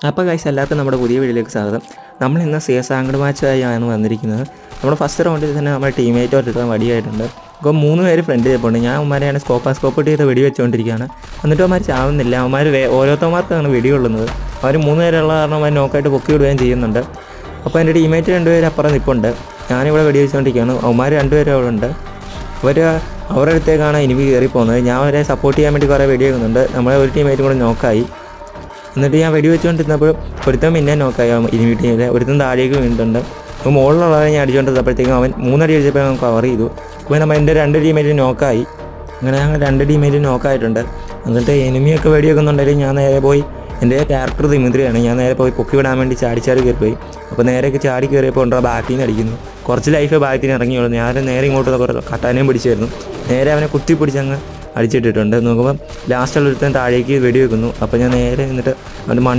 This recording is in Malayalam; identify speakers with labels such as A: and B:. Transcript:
A: അപ്പോൾ ഗൈസ് എല്ലാവർക്കും നമ്മുടെ പുതിയ വീഡിയോയിലേക്ക് സ്വാഗതം. നമ്മൾ ഇന്ന് CS ആംഗിൾ മാച്ചായാണ് വന്നിരിക്കുന്നത്. നമ്മുടെ ഫസ്റ്റ് റൗണ്ടിൽ തന്നെ നമ്മുടെ ടീമേറ്റ് ഒരിടത്ത് വടിയായിട്ടുണ്ട്. അപ്പോൾ 3 പേര് ഫ്രണ്ട് ചെയ്യപ്പോണ്ട്. ഞാൻ അവന്മാരെയാണ് സ്കോപ്പ് ചെയ്ത് വെടി വെച്ചുകൊണ്ടിരിക്കുകയാണ്. എന്നിട്ട് അവന്മാർ ചാവുന്നില്ല. അവന്മാർ ഓരോരുത്തന്മാർക്കാണ് വെടി കൊള്ളുന്നത്. അവർ 3 പേരുള്ള കാരണം അവന്മാർ നോക്കായിട്ട് പൊക്കി വിടുകയും ചെയ്യുന്നുണ്ട്. അപ്പോൾ എൻ്റെ ടീമേറ്റ് 2 പേര് അപ്പുറം നിൽപ്പുണ്ട്. ഞാനിവിടെ വെടി വെച്ചുകൊണ്ടിരിക്കുകയാണ്. അവന്മാർ 2 പേരും അവിടെ ഉണ്ട്. അവരുടെ അടുത്തേക്കാണ് എനിമി കയറി പോകുന്നത്. ഞാൻ അവരെ സപ്പോർട്ട് ചെയ്യാൻ വേണ്ടി കുറേ വെടി വെക്കുന്നുണ്ട്. നമ്മളെ ഒരു ടീമേറ്റും കൂടെ നോക്കായി. എന്നിട്ട് ഞാൻ വെടി വെച്ചുകൊണ്ടിരുന്നപ്പോൾ ഒരുത്തൻ പിന്നെ നോക്കായി. ഇനിമി ടീമിൽ ഒരുത്തൻ താഴേക്ക് വീണിട്ടുണ്ട്. അപ്പോൾ മുകളിലുള്ളവരെ ഞാൻ അടിച്ചുകൊണ്ടിരുന്നപ്പോഴത്തേക്കും അവൻ 3 അടി അടിച്ചപ്പോൾ അവൻ കവർ ചെയ്തു. അപ്പോൾ നമ്മൾ എൻ്റെ 2 ടീമേറ്റ് നോക്കായി. അങ്ങനെ ഞങ്ങൾ 2 ടീമേറ്റ് നോക്കായിട്ടുണ്ട്. എന്നിട്ട് എനിമിയൊക്കെ വെടി വെക്കുന്നുണ്ടെങ്കിൽ ഞാൻ നേരെ പോയി, എൻ്റെ ക്യാരക്ടർ ദിമിത്രിയാണ്, ഞാൻ നേരെ പോയി പൊക്കി വിടാൻ വേണ്ടി ചാടി കയറിപ്പോയി. അപ്പോൾ നേരെ ചാടി കയറിയപ്പോൾ ഉണ്ടോ ബാക്കിൽ നിന്ന് അടിക്കുന്നു. കുറച്ച് ലൈഫ് ബാക്കിൽ നിന്ന് ഇറങ്ങിയുള്ളൂ. ഞാൻ നേരെ ഇങ്ങോട്ട് കട്ടാനയും പിടിച്ചായിരുന്നു. നേരെ അവനെ കുത്തി പിടിച്ചങ്ങ് അടിച്ചിട്ടിട്ടുണ്ട്. നോക്കുമ്പോൾ ലാസ്റ്റുള്ള ഒരുത്തൻ താഴേക്ക് വെടി വെക്കുന്നു. അപ്പോൾ ഞാൻ നേരെ എന്നിട്ട് അവൻ്റെ മണ്ടി